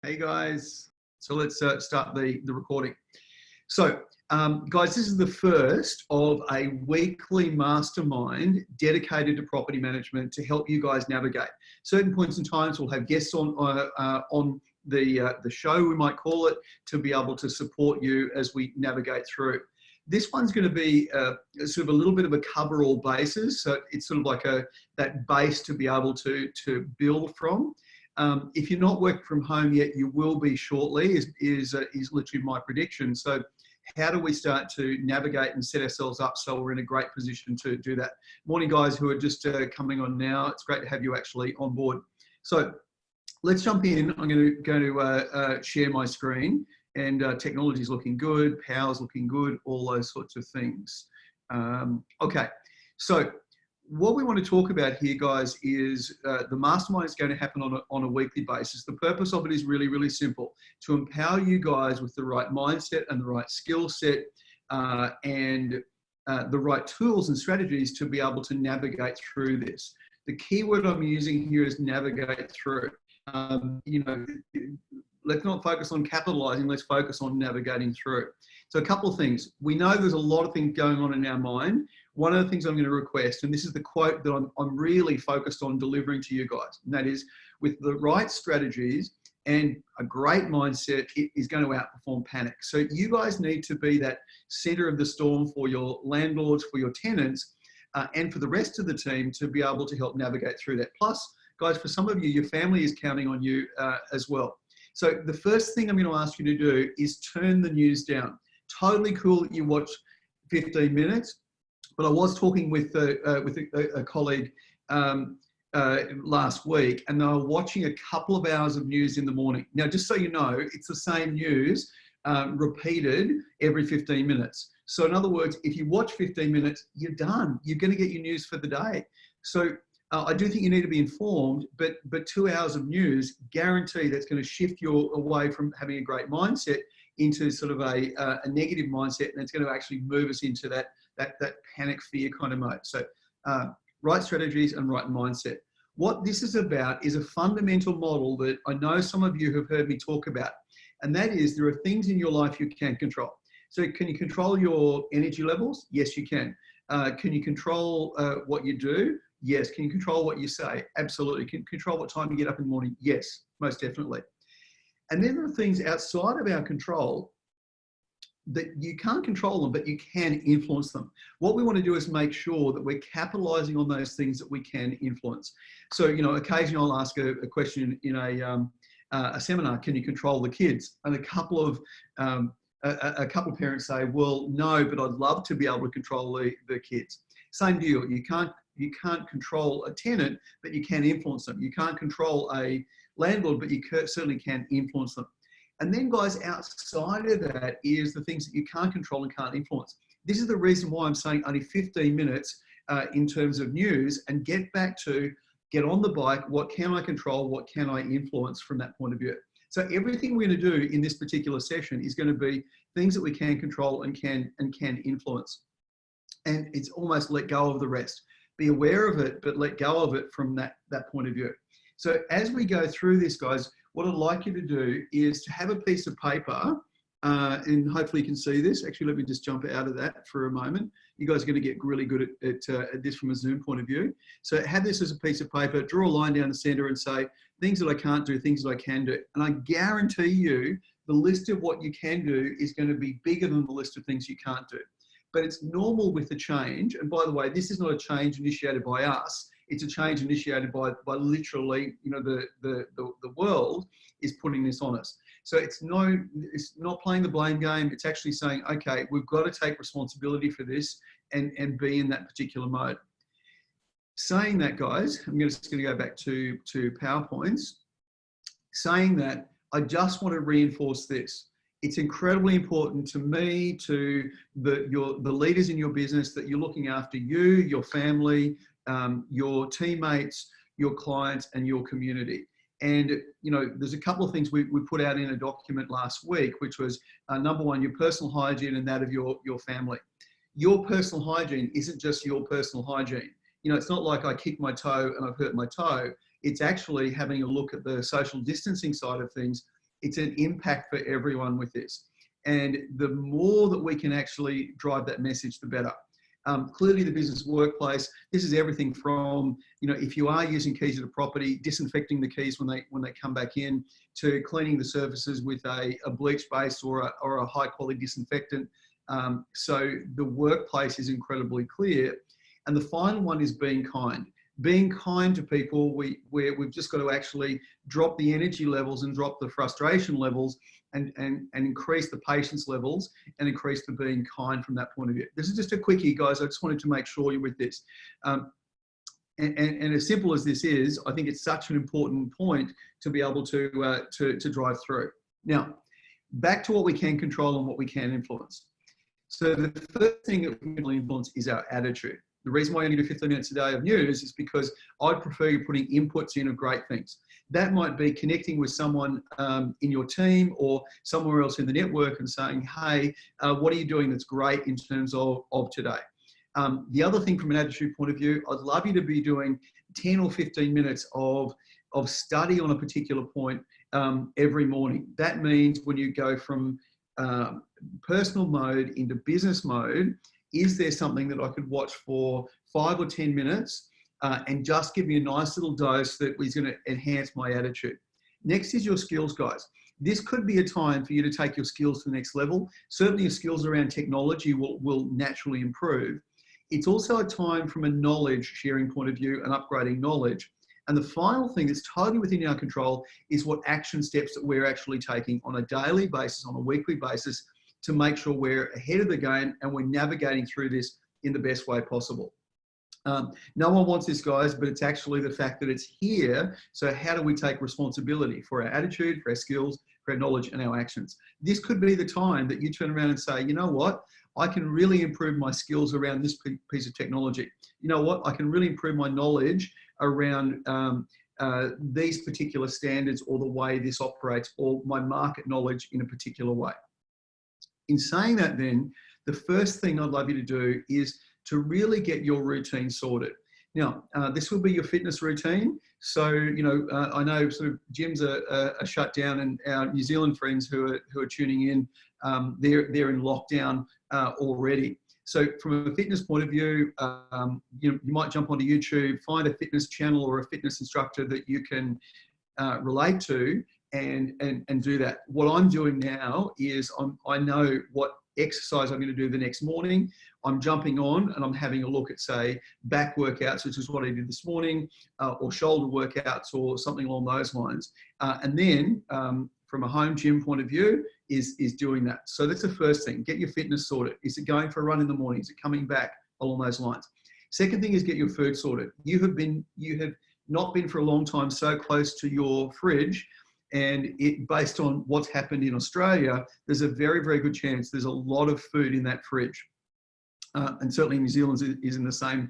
Hey guys, so let's start the recording. So guys, this is the first of a weekly mastermind dedicated to property management to help you guys navigate. Certain points in times we'll have guests on the show, we might call it, to be able to support you as we navigate through. This one's going to be sort of a little bit of a cover-all basis, so it's sort of like that base to be able to build from. If you're not working from home yet, you will be shortly, is literally my prediction. So how do we start to navigate and set ourselves up so we're in a great position to do that? Morning, guys who are just coming on now. It's great to have you actually on board. So let's jump in. I'm going to share my screen, and technology is looking good, power's looking good, all those sorts of things. Okay, so what we want to talk about here, guys, is the mastermind is going to happen on a weekly basis. The purpose of it is really, really simple: to empower you guys with the right mindset and the right skill set and the right tools and strategies to be able to navigate through this. The key word I'm using here is navigate through. Let's not focus on capitalizing, let's focus on navigating through. So a couple of things. We know there's a lot of things going on in our mind. One of the things I'm going to request, and this is the quote that I'm really focused on delivering to you guys, and that is, with the right strategies and a great mindset, it is going to outperform panic. So you guys need to be that center of the storm for your landlords, for your tenants, and for the rest of the team to be able to help navigate through that. Plus, guys, for some of you, your family is counting on you as well. So the first thing I'm going to ask you to do is turn the news down. Totally cool that you watch 15 minutes, but I was talking with a colleague last week, and they were watching a couple of hours of news in the morning. Now, just so you know, it's the same news repeated every 15 minutes. So in other words, if you watch 15 minutes, you're done. You're going to get your news for the day. So I do think you need to be informed, but 2 hours of news, guarantee that's going to shift you away from having a great mindset into sort of a negative mindset, and it's going to actually move us into that panic fear kind of mode. So right strategies and right mindset. What this is about is a fundamental model that I know some of you have heard me talk about, and that is there are things in your life you can control. So can you control your energy levels? Yes, you can. Can you control what you do? Yes. Can you control what you say? Absolutely. Can you control what time you get up in the morning? Yes, most definitely. And then there are things outside of our control that you can't control them, but you can influence them. What we want to do is make sure that we're capitalizing on those things that we can influence. So, occasionally I'll ask a question in a seminar: can you control the kids? And a couple of parents say, well, no, but I'd love to be able to control the kids. Same deal. You can't control a tenant, but you can influence them. You can't control a landlord, but you certainly can influence them. And then, guys, outside of that is the things that you can't control and can't influence. This is the reason why I'm saying only 15 minutes in terms of news, and get on the bike. What can I control? What can I influence from that point of view? So everything we're going to do in this particular session is going to be things that we can control and can influence. And it's almost let go of the rest. Be aware of it, but let go of it from that point of view. So as we go through this, guys, what I'd like you to do is to have a piece of paper, and hopefully you can see this. Actually, let me just jump out of that for a moment. You guys are going to get really good at this from a Zoom point of view. So have this as a piece of paper, draw a line down the center and say, things that I can't do, things that I can do. And I guarantee you, the list of what you can do is going to be bigger than the list of things you can't do. But it's normal with the change. And by the way, this is not a change initiated by us. It's a change initiated by literally, the world is putting this on us. So it's not playing the blame game. It's actually saying, okay, we've got to take responsibility for this and be in that particular mode. Saying that, guys, I'm just going to go back to PowerPoints. Saying that, I just want to reinforce this. It's incredibly important to me, to the leaders in your business, that you're looking after you, your family, your teammates, your clients, and your community. And, there's a couple of things we put out in a document last week, which was number one, your personal hygiene and that of your family. Your personal hygiene isn't just your personal hygiene. It's not like I kicked my toe and I've hurt my toe. It's actually having a look at the social distancing side of things. It's an impact for everyone with this. And the more that we can actually drive that message, the better. Clearly the business workplace, this is everything from, you know, if you are using keys at a property, disinfecting the keys when they come back in, to cleaning the surfaces with a bleach base or a high quality disinfectant. So the workplace is incredibly clear. And the final one is being kind. Being kind to people, we've just got to actually drop the energy levels and drop the frustration levels and increase the patience levels and increase the being kind from that point of view. This is just a quickie, guys. I just wanted to make sure you're with this. And as simple as this is, I think it's such an important point to be able to drive through. Now, back to what we can control and what we can influence. So the first thing that we can influence is our attitude. The reason why I only do 15 minutes a day of news is because I prefer you putting inputs in of great things. That might be connecting with someone in your team or somewhere else in the network and saying, hey, what are you doing that's great in terms of today? The other thing from an attitude point of view, I'd love you to be doing 10 or 15 minutes of study on a particular point every morning. That means when you go from personal mode into business mode, is there something that I could watch for 5 or 10 minutes and just give me a nice little dose that is going to enhance my attitude? Next is your skills, guys. This could be a time for you to take your skills to the next level. Certainly your skills around technology will naturally improve. It's also a time from a knowledge sharing point of view and upgrading knowledge. And the final thing that's totally within our control is what action steps that we're actually taking on a daily basis, on a weekly basis, to make sure we're ahead of the game and we're navigating through this in the best way possible. No one wants this, guys, but it's actually the fact that it's here. So how do we take responsibility for our attitude, for our skills, for our knowledge and our actions? This could be the time that you turn around and say, you know what? I can really improve my skills around this piece of technology. You know what? I can really improve my knowledge around these particular standards or the way this operates or my market knowledge in a particular way. In saying that then, the first thing I'd love you to do is to really get your routine sorted. Now, this will be your fitness routine. So, you know, I know sort of gyms are shut down and our New Zealand friends who are tuning in, they're in lockdown already. So from a fitness point of view, you might jump onto YouTube, find a fitness channel or a fitness instructor that you can relate to and do that. What I'm doing now is I know what exercise I'm going to do the next morning. I'm jumping on and I'm having a look at, say, back workouts, which is what I did this morning, or shoulder workouts or something along those lines. And then from a home gym point of view is doing that. So that's the first thing. Get your fitness sorted. Is it going for a run in the morning? Is it coming back along those lines? Second thing is get your food sorted. You have not been for a long time so close to your fridge, and based on what's happened in Australia, there's a very, very good chance there's a lot of food in that fridge. And certainly New Zealand is in the same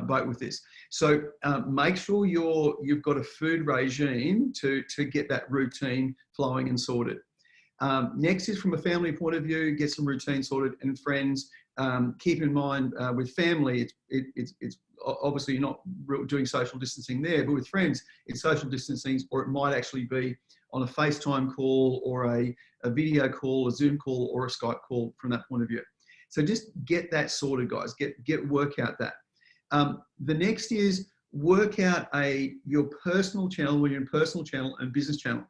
boat with this. So make sure you've got a food regime to get that routine flowing and sorted. Next is from a family point of view, get some routine sorted, and friends. Keep in mind with family, it's obviously you're not doing social distancing there, but with friends, it's social distancing, or it might actually be on a FaceTime call or a video call, a Zoom call or a Skype call from that point of view. So just get that sorted, guys. Work out that. The next is work out your personal channel, when you're in personal channel and business channel.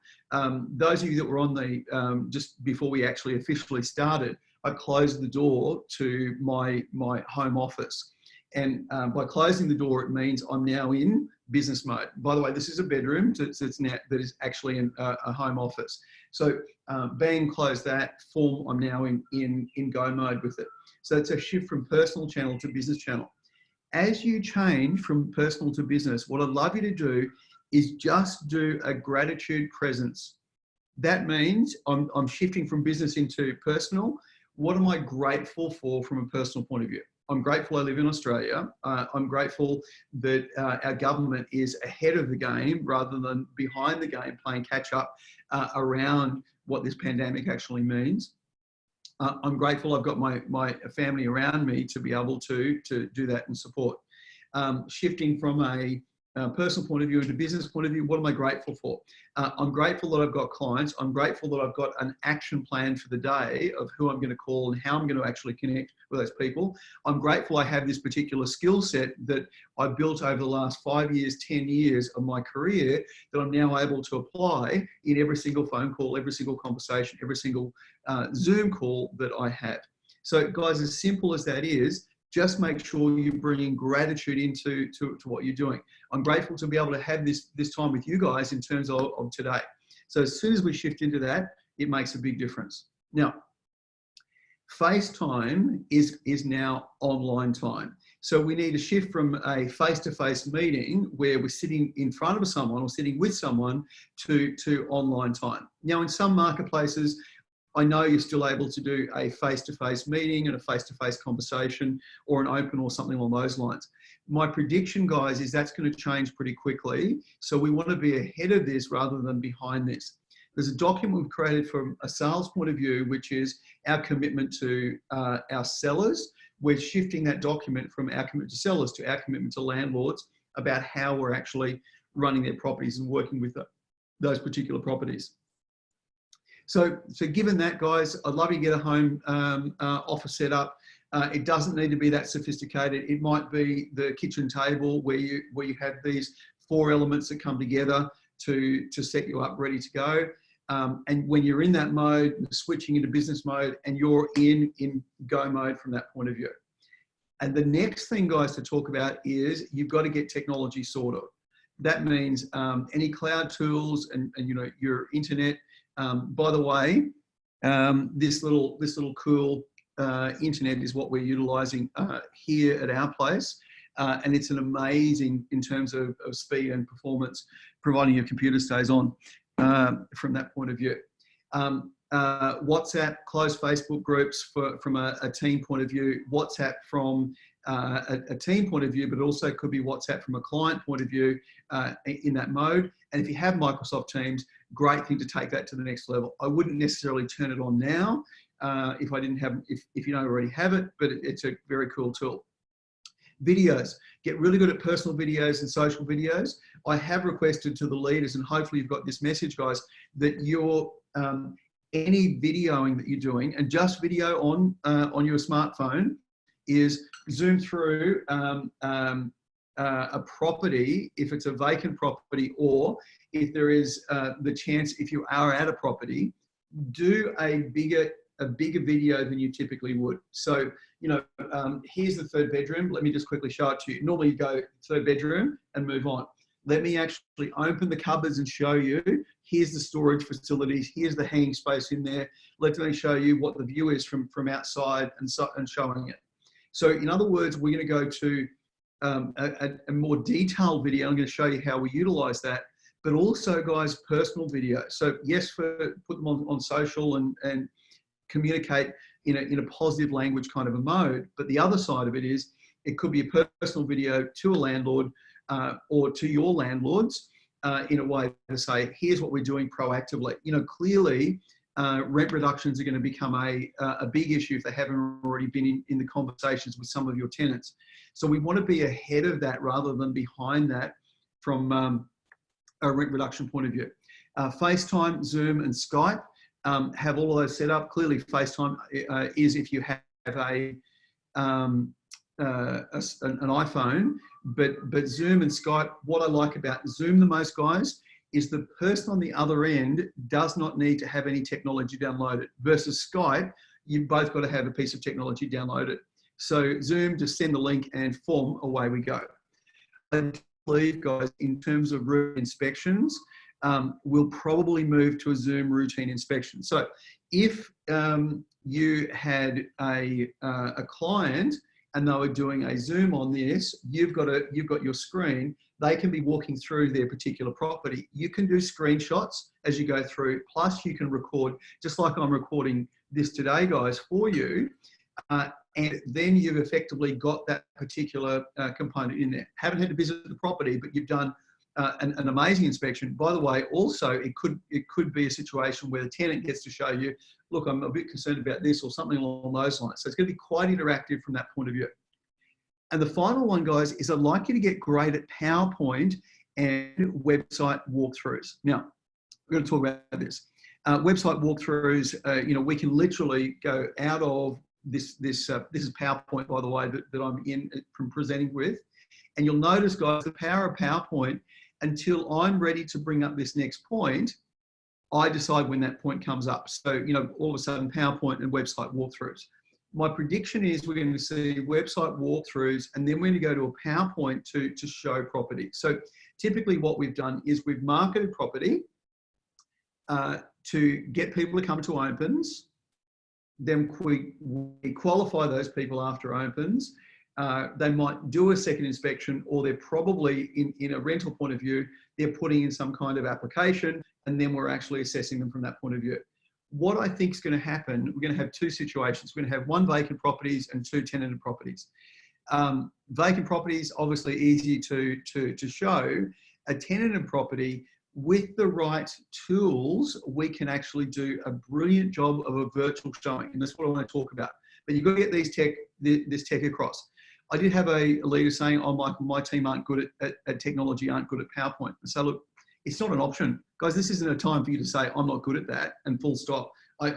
Those of you that were on the, just before we actually officially started, I closed the door to my home office. And by closing the door, it means I'm now in business mode. By the way, this is a bedroom, so it's now, that is actually a home office. So bang, close that, form, I'm now in go mode with it. So it's a shift from personal channel to business channel. As you change from personal to business, what I'd love you to do is just do a gratitude presence. That means I'm shifting from business into personal. What am I grateful for from a personal point of view? I'm grateful I live in Australia. I'm grateful that our government is ahead of the game rather than behind the game playing catch up around what this pandemic actually means. I'm grateful I've got my family around me to be able to do that and support. Shifting from a personal point of view into business point of view, what am I grateful for? I'm grateful that I've got clients. I'm grateful that I've got an action plan for the day of who I'm going to call and how I'm going to actually connect with those people. I'm grateful I have this particular skill set that I built over the last 5 years, 10 years of my career that I'm now able to apply in every single phone call, every single conversation, every single Zoom call that I have. So guys, as simple as that is, just make sure you're bringing gratitude into what you're doing. I'm grateful to be able to have this time with you guys in terms of today. So as soon as we shift into that, it makes a big difference. Now, FaceTime is now online time. So we need to shift from a face-to-face meeting where we're sitting in front of someone or sitting with someone to online time. Now, in some marketplaces, I know you're still able to do a face-to-face meeting and a face-to-face conversation or an open or something along those lines. My prediction, guys, is that's going to change pretty quickly. So we want to be ahead of this rather than behind this. There's a document we've created from a sales point of view, which is our commitment to our sellers. We're shifting that document from our commitment to sellers to our commitment to landlords about how we're actually running their properties and working with those particular properties. So given that, guys, I'd love you to get a home office set up. It doesn't need to be that sophisticated. It might be the kitchen table where you have these 4 elements that come together to set you up ready to go. And when you're in that mode, switching into business mode, and you're in go mode from that point of view. And the next thing, guys, to talk about is you've got to get technology sorted. That means any cloud tools and your internet. By the way, this little cool internet is what we're utilizing here at our place. And it's an amazing in terms of speed and performance, providing your computer stays on from that point of view. WhatsApp, closed Facebook groups from a team point of view, WhatsApp from a team point of view, but it also could be WhatsApp from a client point of view in that mode. And if you have Microsoft Teams, great thing to take that to the next level. I wouldn't necessarily turn it on now if you don't already have it, but it's a very cool tool. Videos, get really good at personal videos and social videos. I have requested to the leaders, and hopefully you've got this message, guys, that your any videoing that you're doing, and just video on your smartphone, is zoom through a property if it's a vacant property, or if there is the chance, if you are at a property, do a bigger video than you typically would. So, here's the 3rd bedroom. Let me just quickly show it to you. Normally you go 3rd bedroom and move on. Let me actually open the cupboards and show you. Here's the storage facilities. Here's the hanging space in there. Let me show you what the view is from outside and showing it. So in other words, we're going to go to a more detailed video. I'm going to show you how we utilize that, but also, guys, personal video. So yes, put them on social and communicate in a positive language kind of a mode. But the other side of it is it could be a personal video to a landlord or to your landlords in a way to say, here's what we're doing proactively. Clearly rent reductions are going to become a big issue if they haven't already been in the conversations with some of your tenants. So we want to be ahead of that rather than behind that from a rent reduction point of view. FaceTime, Zoom and Skype have all of those set up. Clearly FaceTime is if you have an iPhone, but Zoom and Skype, what I like about Zoom the most, guys, is the person on the other end does not need to have any technology downloaded, versus Skype, you've both got to have a piece of technology downloaded. So Zoom, just send the link and away we go. I believe, guys, in terms of routine inspections, we'll probably move to a Zoom routine inspection. So if you had a client and they were doing a Zoom on this, you've got your screen. They can be walking through their particular property. You can do screenshots as you go through, plus you can record, just like I'm recording this today, guys, for you. And then you've effectively got that particular component in there. Haven't had to visit the property, but you've done an amazing inspection. By the way, also, it could be a situation where the tenant gets to show you, look, I'm a bit concerned about this or something along those lines. So it's going to be quite interactive from that point of view. And the final one, guys, is I'd like you to get great at PowerPoint and website walkthroughs. Now, we're going to talk about this. Website walkthroughs, we can literally go out of this is PowerPoint, by the way, that I'm in from presenting with. And you'll notice, guys, the power of PowerPoint, until I'm ready to bring up this next point, I decide when that point comes up. So, all of a sudden, PowerPoint and website walkthroughs. My prediction is we're going to see website walkthroughs, and then we're going to go to a PowerPoint to show property. So typically what we've done is we've marketed property to get people to come to opens. Then we qualify those people after opens. They might do a second inspection, or they're probably in a rental point of view, they're putting in some kind of application, and then we're actually assessing them from that point of view. What I think is going to happen, we're going to have two situations. We're going to have one vacant properties and two tenanted properties. Vacant properties, obviously easy to show. A tenanted property, with the right tools, we can actually do a brilliant job of a virtual showing. And that's what I want to talk about. But you've got to get this tech across. I did have a leader saying, oh, Michael, my team aren't good at technology, aren't good at PowerPoint. And so look, it's not an option. Guys, this isn't a time for you to say, I'm not good at that, and full stop. I'm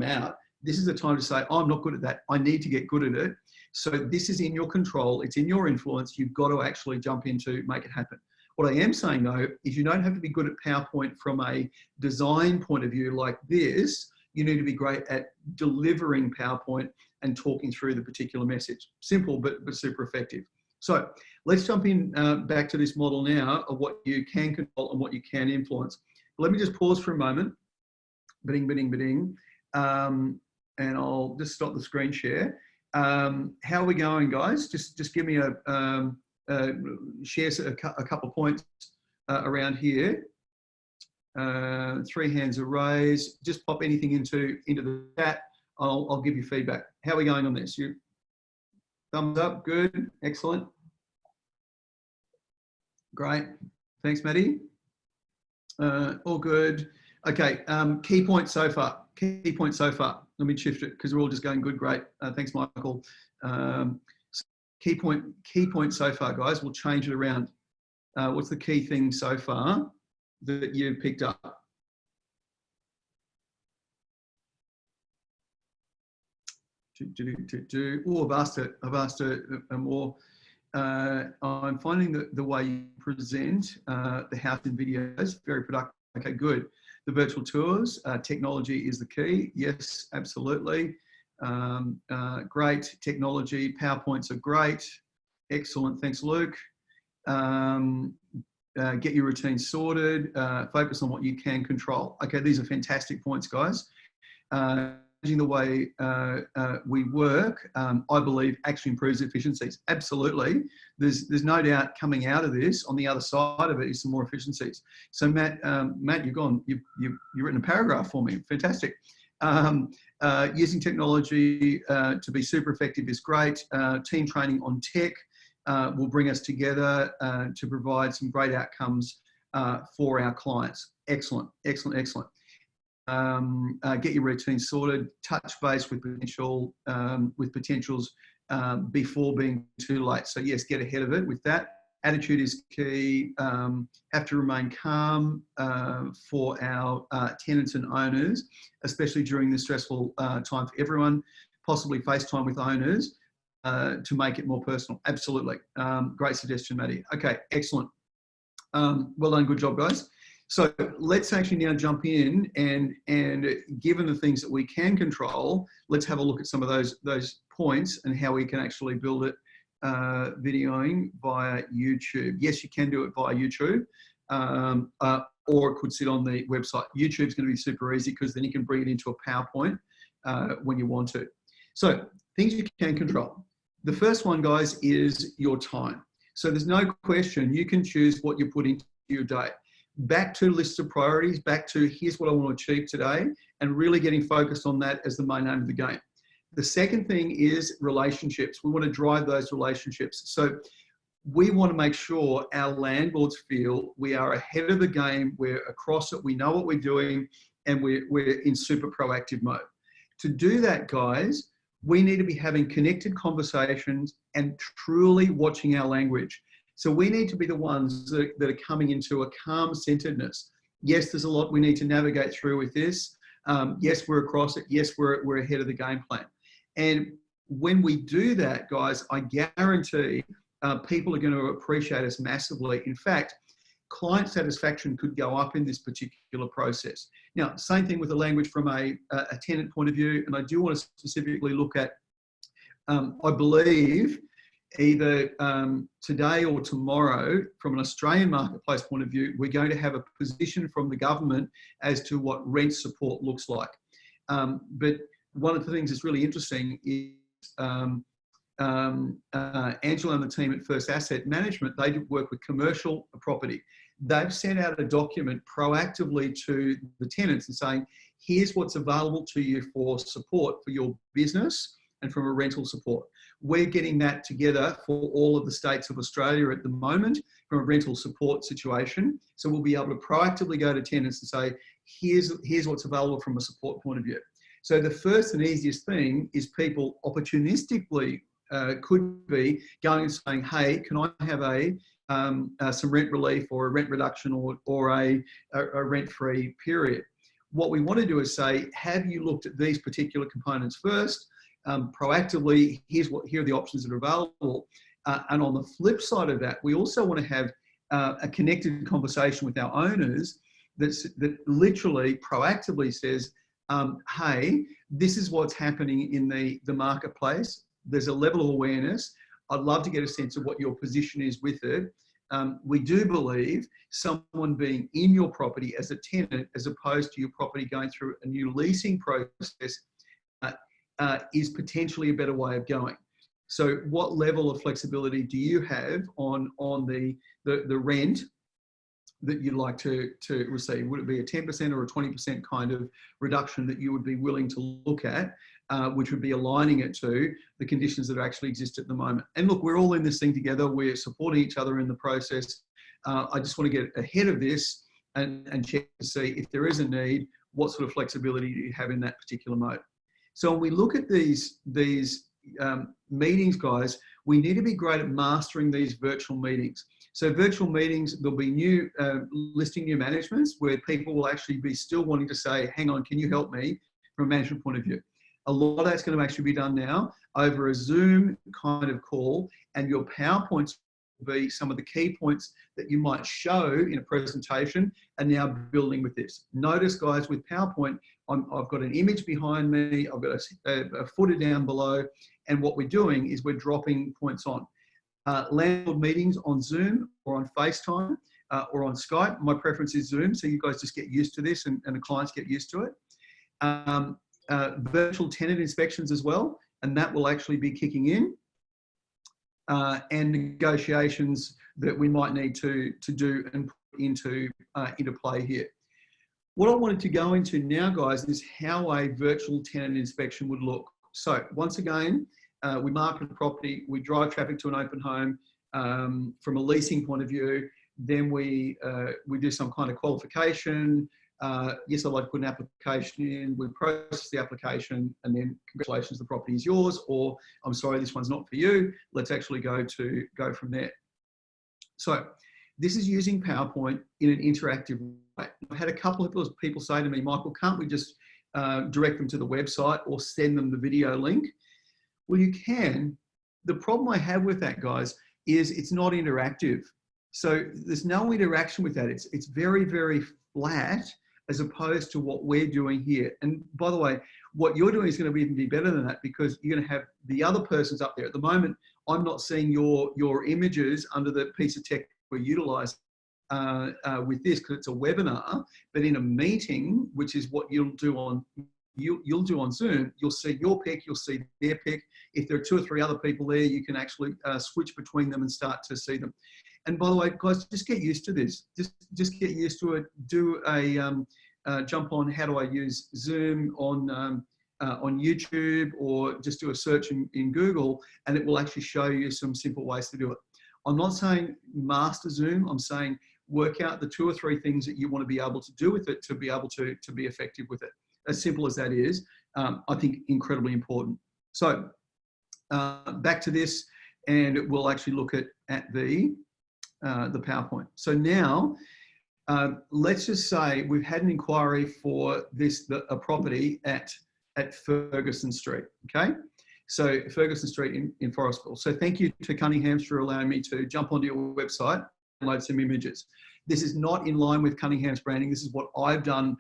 out. This is a time to say, I'm not good at that. I need to get good at it. So this is in your control. It's in your influence. You've got to actually jump in to make it happen. What I am saying, though, is you don't have to be good at PowerPoint from a design point of view like this. You need to be great at delivering PowerPoint and talking through the particular message. Simple, but super effective. So let's jump in back to this model now of what you can control and what you can influence. Let me just pause for a moment. Bidding. And I'll just stop the screen share. How are we going, guys? Just give me share a couple of points around here. 3 hands are raised. Just pop anything into the chat. I'll give you feedback. How are we going on this? You thumbs up, good, excellent. Great, thanks, Maddie. All good. Okay, key points so far. Let me shift it because we're all just going good, great. Thanks, Michael. Key point so far, guys. We'll change it around. What's the key thing so far that you picked up? Oh, I've asked a more. I'm finding that the way you present the house in videos, very productive. Okay, good. The virtual tours, technology is the key. Yes, absolutely. Great technology. PowerPoints are great. Excellent. Thanks, Luke. Get your routine sorted. Focus on what you can control. Okay, these are fantastic points, guys. Changing the way we work, I believe, actually improves efficiencies. Absolutely. There's no doubt coming out of this, on the other side of it, is some more efficiencies. So Matt, you've written a paragraph for me. Fantastic. Using technology to be super effective is great. Team training on tech will bring us together to provide some great outcomes for our clients. Excellent. Get your routine sorted, touch base with potentials before being too late. So yes, get ahead of it with that. Attitude is key. Have to remain calm for our tenants and owners, especially during this stressful time for everyone. Possibly FaceTime with owners to make it more personal. Absolutely. Great suggestion, Maddie. Okay, excellent. Well done, good job, guys. So let's actually now jump in and given the things that we can control, let's have a look at some of those points and how we can actually build it videoing via YouTube. Yes, you can do it via YouTube, or it could sit on the website. YouTube's going to be super easy because then you can bring it into a PowerPoint when you want to. So things you can control. The first one, guys, is your time. So there's no question you can choose what you put into your day. Back to lists of priorities, back to here's what I want to achieve today, and really getting focused on that as the main aim of the game. The second thing is relationships. We want to drive those relationships. So we want to make sure our landlords feel we are ahead of the game, we're across it, we know what we're doing, and we're in super proactive mode. To do that, guys, We need to be having connected conversations and truly watching our language. So we need to be the ones that are coming into a calm centeredness. Yes, there's a lot we need to navigate through with this. Yes, we're across it. Yes, we're ahead of the game plan. And when we do that, guys, I guarantee people are going to appreciate us massively. In fact, client satisfaction could go up in this particular process. Now, same thing with the language from a tenant point of view, and I do want to specifically look at, I believe, either today or tomorrow, from an Australian marketplace point of view, we're going to have a position from the government as to what rent support looks like. But one of the things that's really interesting is Angela and the team at First Asset Management, they work with commercial property. They've sent out a document proactively to the tenants and saying, here's what's available to you for support for your business and from a rental support. We're getting that together for all of the states of Australia at the moment from a rental support situation. So we'll be able to proactively go to tenants and say, here's what's available from a support point of view. So the first and easiest thing is people opportunistically could be going and saying, hey, can I have some rent relief or a rent reduction or a rent-free period? What we want to do is say, have you looked at these particular components first? Proactively, here are the options that are available. And on the flip side of that, we also want to have a connected conversation with our owners that literally proactively says, hey, this is what's happening in the marketplace. There's a level of awareness. I'd love to get a sense of what your position is with it. We do believe someone being in your property as a tenant, as opposed to your property going through a new leasing process, is potentially a better way of going. So what level of flexibility do you have on the rent that you'd like to receive? Would it be a 10% or a 20% kind of reduction that you would be willing to look at, which would be aligning it to the conditions that actually exist at the moment? And look, we're all in this thing together. We're supporting each other in the process. I just want to get ahead of this and check to see if there is a need, what sort of flexibility do you have in that particular mode. So when we look at these meetings, guys, we need to be great at mastering these virtual meetings. So virtual meetings, there'll be new listing new managements where people will actually be still wanting to say, hang on, can you help me from a management point of view? A lot of that's going to actually be done now over a Zoom kind of call, and your PowerPoints will be some of the key points that you might show in a presentation and now building with this. Notice, guys, with PowerPoint, I've got an image behind me, I've got a footer down below, and what we're doing is we're dropping points on. Landlord meetings on Zoom or on FaceTime or on Skype. My preference is Zoom, so you guys just get used to this and the clients get used to it. Virtual tenant inspections as well, and that will actually be kicking in. And negotiations that we might need to do and put into play here. What I wanted to go into now, guys, is how a virtual tenant inspection would look. So once again, we market a property, we drive traffic to an open home from a leasing point of view. Then we do some kind of qualification. Yes, I'd like to put an application in. We process the application, and then congratulations, the property is yours. Or I'm sorry, this one's not for you. Let's actually go from there. So this is using PowerPoint in an interactive way. I've had a couple of people say to me, Michael, can't we just direct them to the website or send them the video link? Well, you can. The problem I have with that, guys, is it's not interactive. So there's no interaction with that. It's very, very flat as opposed to what we're doing here. And by the way, what you're doing is going to even be better than that, because you're going to have the other persons up there. At the moment, I'm not seeing your images under the piece of tech we're utilising with this, because it's a webinar. But in a meeting, which is what you'll do on Zoom, you'll see your pic, you'll see their pic. If there are 2 or 3 other people there, you can actually switch between them and start to see them. And by the way, guys, just get used to this. Just get used to it. Do a jump on how do I use Zoom on YouTube, or just do a search in Google, and it will actually show you some simple ways to do it. I'm not saying master Zoom. I'm saying work out the 2 or 3 things that you want to be able to do with it to be able to be effective with it. As simple as that is, I think incredibly important. So back to this, and we'll actually look at the PowerPoint. So now, let's just say we've had an inquiry for a property at Ferguson Street, okay? So Ferguson Street in Forestville. So thank you to Cunningham's for allowing me to jump onto your website and load some images. This is not in line with Cunningham's branding. This is what I've done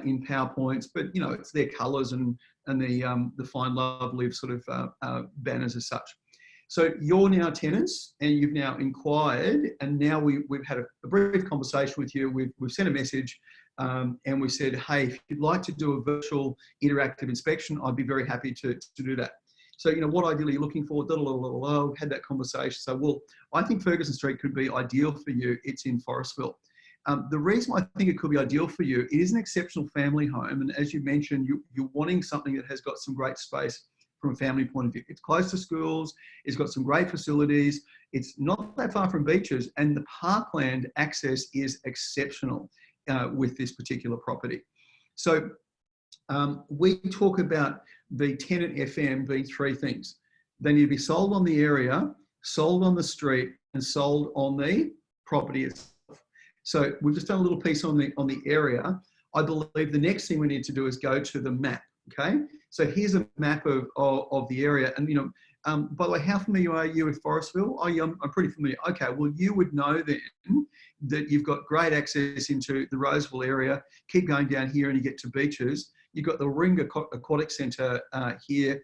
in PowerPoints, but you know, it's their colours and the Find Love Live sort of banners as such. So you're now tenants, and you've now inquired, and now we've had a brief conversation with you. We've sent a message, and we said, hey, if you'd like to do a virtual interactive inspection, I'd be very happy to do that. So, you know, what ideally you're looking for, had that conversation. So, well, I think Ferguson Street could be ideal for you. It's in Forestville. The reason I think it could be ideal for you, it is an exceptional family home. And as you mentioned, you're wanting something that has got some great space from a family point of view. It's close to schools, it's got some great facilities, it's not that far from beaches, and the parkland access is exceptional with this particular property. So we talk about the tenant FM being three things. They need to be sold on the area, sold on the street, and sold on the property itself. So we've just done a little piece on the area. I believe the next thing we need to do is go to the map. Okay, so here's a map of the area, and you know, by the way, how familiar are you with Forestville? Oh, yeah, I'm pretty familiar. Okay, well, you would know then that you've got great access into the Roseville area. Keep going down here, and you get to beaches. You've got the Ring Aquatic Centre here.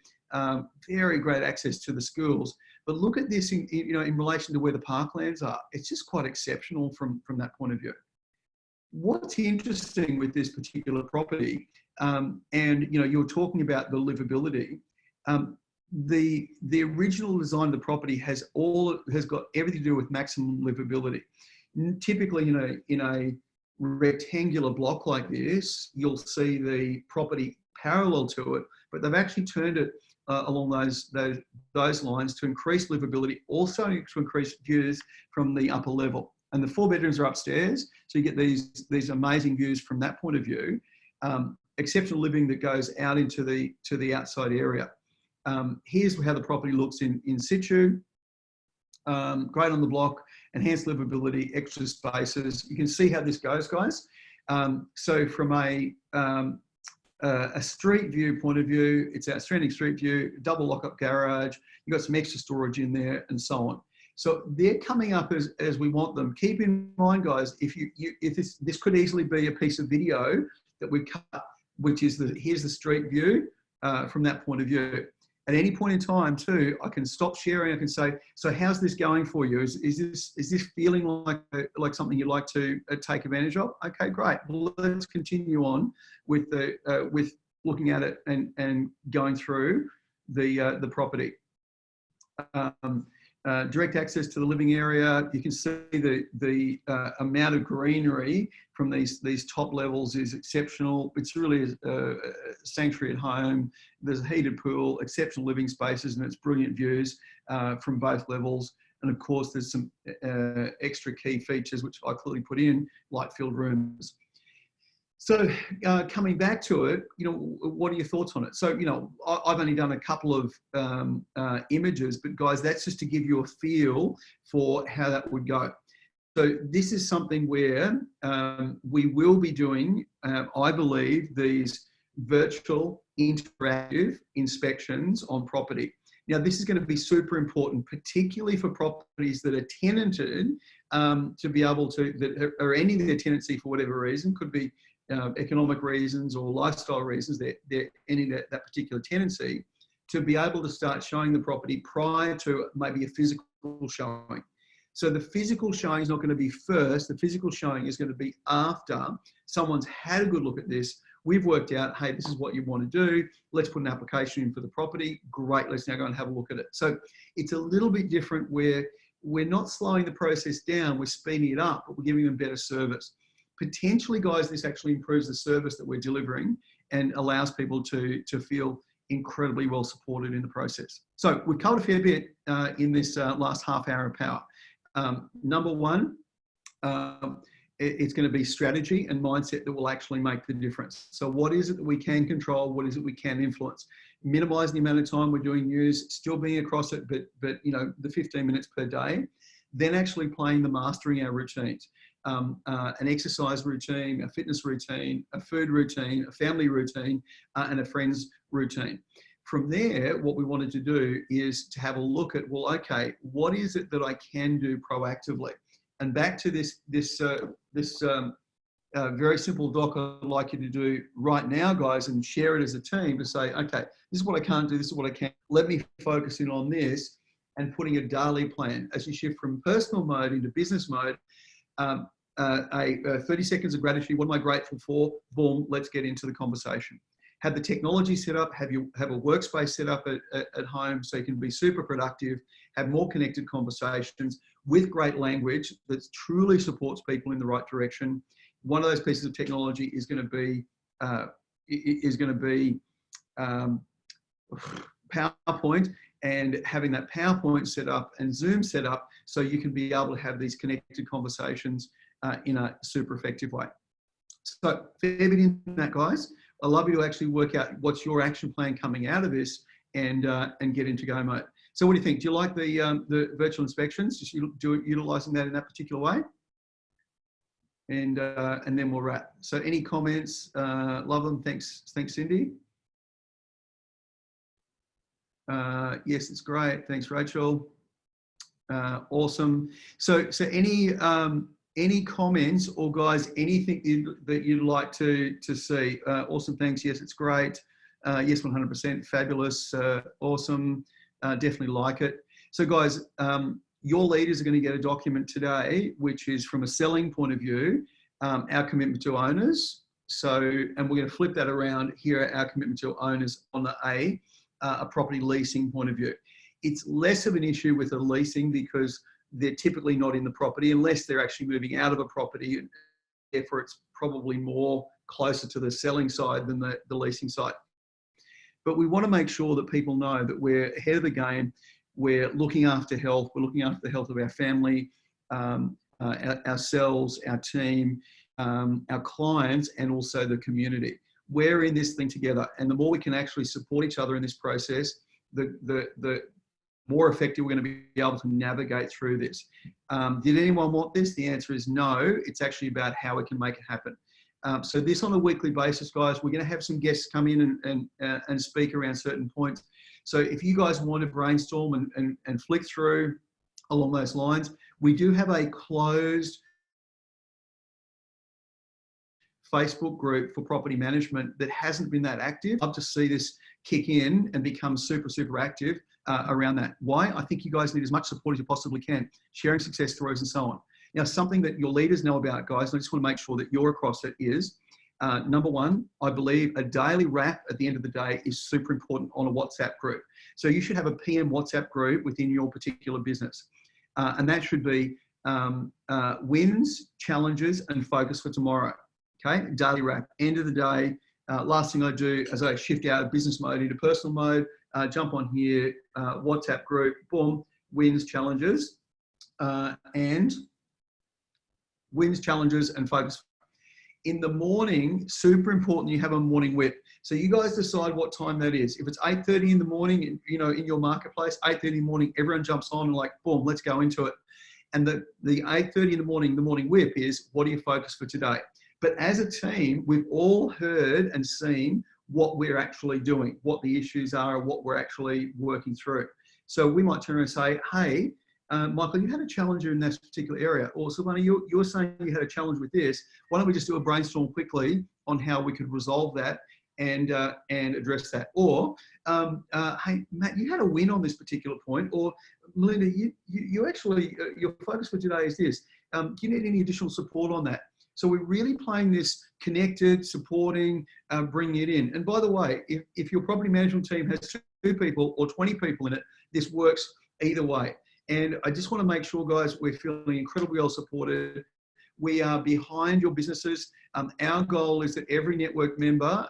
Very great access to the schools. But look at this, in relation to where the parklands are. It's just quite exceptional from that point of view. What's interesting with this particular property, and you know, you're talking about the livability. The original design of the property has got everything to do with maximum livability. Typically, you know, in a rectangular block like this, you'll see the property parallel to it, but they've actually turned it along those lines to increase livability, also to increase views from the upper level. And the 4 bedrooms are upstairs, so you get these amazing views from that point of view. Exceptional living that goes out into the outside area. Here's how the property looks in situ. Great on the block, enhanced livability, extra spaces. You can see how this goes, guys. So from a street view point of view, it's outstanding street view, double lock-up garage. You've got some extra storage in there, and so on. So they're coming up as we want them. Keep in mind, guys, if this could easily be a piece of video that we cut, which is here's the street view from that point of view. At any point in time, too, I can stop sharing. I can say, so how's this going for you? Is this feeling like something you'd like to take advantage of? Okay, great. Well, let's continue on with with looking at it and going through the property. Direct access to the living area. You can see the amount of greenery from these top levels is exceptional. It's really a sanctuary at home. There's a heated pool, exceptional living spaces, and it's brilliant views from both levels. And of course, there's some extra key features which I clearly put in, light-filled rooms. So coming back to it, you know, what are your thoughts on it? So, you know, I've only done a couple of images, but guys, that's just to give you a feel for how that would go. So this is something where we will be doing, I believe, these virtual interactive inspections on property. Now, this is going to be super important, particularly for properties that are tenanted, to be able to, that are ending their tenancy for whatever reason, could be economic reasons or lifestyle reasons, they're ending that particular tenancy, to be able to start showing the property prior to maybe a physical showing. So the physical showing is not going to be first, the physical showing is going to be after someone's had a good look at this. We've worked out, hey, this is what you want to do. Let's put an application in for the property. Great, let's now go and have a look at it. So it's a little bit different where we're not slowing the process down, we're speeding it up, but we're giving them better service. Potentially, guys, this actually improves the service that we're delivering and allows people to feel incredibly well supported in the process. So we've covered a fair bit in this last half hour of power. Number one, it's going to be strategy and mindset that will actually make the difference. So what is it that we can control? What is it we can influence? Minimize the amount of time we're doing news, still being across it, but you know, the 15 minutes per day. Then actually playing the mastering our routines. An exercise routine, a fitness routine, a food routine, a family routine, and a friend's routine. From there, what we wanted to do is to have a look at, well, okay, what is it that I can do proactively? And back to this very simple doc I'd like you to do right now, guys, and share it as a team to say, okay, this is what I can't do, this is what I can. Let me focus in on this, and putting a daily plan as you shift from personal mode into business mode. 30 seconds of gratitude. What am I grateful for? Boom, let's get into the conversation. Have the technology set up, have a workspace set up at home so you can be super productive, have more connected conversations with great language that truly supports people in the right direction. One of those pieces of technology is going to be PowerPoint, and having that PowerPoint set up and Zoom set up so you can be able to have these connected conversations in a super effective way. So fair bit in that, guys. I'd love you to actually work out what's your action plan coming out of this and get into go mode. So what do you think? Do you like the virtual inspections? Just utilizing that in that particular way? And then we'll wrap. So any comments? Love them. Thanks, Cindy. Yes, it's great. Thanks, Rachel. Awesome. So any comments, or guys, anything that you'd like to see? Awesome. Thanks. Yes, it's great. Yes, 100%. Fabulous. Awesome. Definitely like it. So guys, your leaders are going to get a document today, which is from a selling point of view, our commitment to owners. So, and we're going to flip that around here, our commitment to owners on the a property leasing point of view. It's less of an issue with the leasing because they're typically not in the property unless they're actually moving out of a property. Therefore, it's probably more closer to the selling side than the leasing side. But we want to make sure that people know that we're ahead of the game. We're looking after health. We're looking after the health of our family, ourselves, our team, our clients, and also the community. We're in this thing together, and the more we can actually support each other in this process, the more effective we're going to be able to navigate through this. Did anyone want this? The answer is no. It's actually about how we can make it happen. So this on a weekly basis, guys, we're going to have some guests come in and speak around certain points. So if you guys want to brainstorm and flick through along those lines, we do have a closed Facebook group for property management that hasn't been that active. I'd love to see this kick in and become super, super active around that. Why? I think you guys need as much support as you possibly can, sharing success stories and so on. Now, something that your leaders know about, guys, and I just want to make sure that you're across it, is number one, I believe a daily wrap at the end of the day is super important on a WhatsApp group. So you should have a PM WhatsApp group within your particular business. And that should be wins, challenges, and focus for tomorrow. Okay, daily wrap, end of the day. Last thing I do as I shift out of business mode into personal mode, jump on here, WhatsApp group, boom, wins, challenges, and focus. In the morning, super important you have a morning whip. So you guys decide what time that is. If it's 8:30 in the morning, you know, in your marketplace, 8:30 in the morning, everyone jumps on and like, boom, let's go into it. And the 8:30 in the morning whip is, what do you focus for today? But as a team, we've all heard and seen what we're actually doing, what the issues are, what we're actually working through. So we might turn around and say, hey, Michael, you had a challenge in this particular area. Or Silvana, you're saying you had a challenge with this. Why don't we just do a brainstorm quickly on how we could resolve that and address that? Or, hey, Matt, you had a win on this particular point. Or Melinda, you actually, your focus for today is this. Do you need any additional support on that? So we're really playing this connected, supporting, bringing it in. And by the way, if your property management team has 2 people or 20 people in it, this works either way. And I just want to make sure, guys, we're feeling incredibly well supported. We are behind your businesses. Our goal is that every network member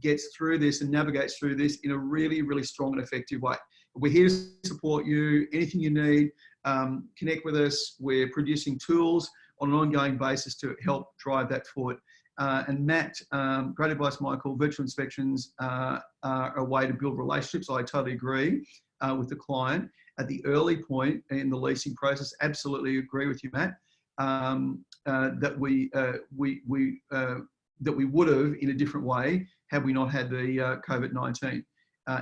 gets through this and navigates through this in a really, really strong and effective way. We're here to support you. Anything you need, connect with us. We're producing tools on an ongoing basis to help drive that forward. And Matt, great advice, Michael. Virtual inspections are a way to build relationships. I totally agree with the client at the early point in the leasing process. Absolutely agree with you, Matt. That we would have in a different way had we not had the COVID-19.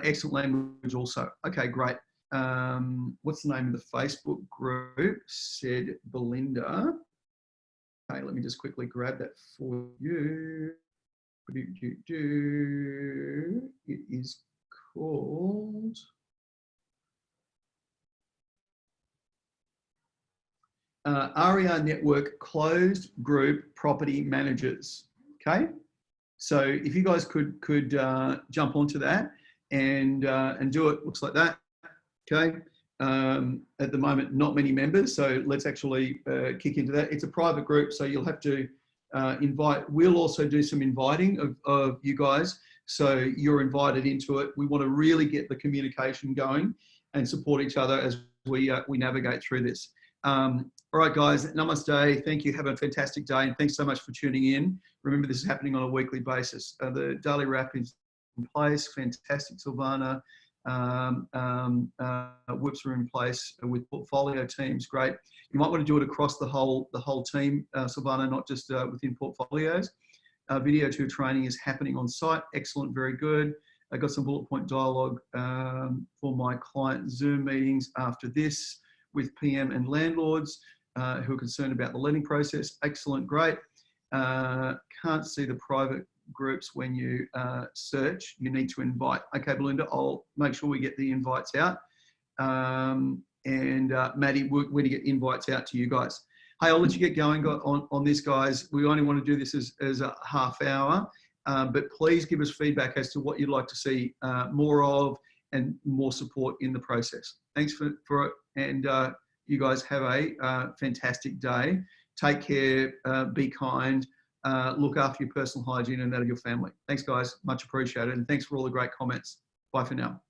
Excellent language also. Okay, great. What's the name of the Facebook group? Said Belinda. Okay, let me just quickly grab that for you. It is called RER Network Closed Group Property Managers. Okay, so if you guys could jump onto that and do it, looks like that. Okay. At the moment, not many members, so let's actually kick into that. It's a private group, so you'll have to invite. We'll also do some inviting of you guys, so you're invited into it. We want to really get the communication going and support each other as we navigate through this. All right, guys, namaste. Thank you. Have a fantastic day, and thanks so much for tuning in. Remember, this is happening on a weekly basis. The daily wrap is in place. Fantastic, Silvana. Whips are in place with portfolio teams. Great. You might want to do it across the whole team, Silvana, not just within portfolios. Video tour training is happening on site. Excellent, very good. I got some bullet point dialogue for my client Zoom meetings after this with PM and landlords who are concerned about the letting process. Excellent, great. Can't see the private groups when you search. You need to invite. Okay, Belinda, I'll make sure we get the invites out. And Maddie, we're going to get invites out to you guys. Hey, I'll let you get going on this, guys. We only want to do this as a half hour, but please give us feedback as to what you'd like to see more of and more support in the process. Thanks for it. And you guys have a fantastic day. Take care, be kind, look after your personal hygiene and that of your family. Thanks, guys. Much appreciated. And thanks for all the great comments. Bye for now.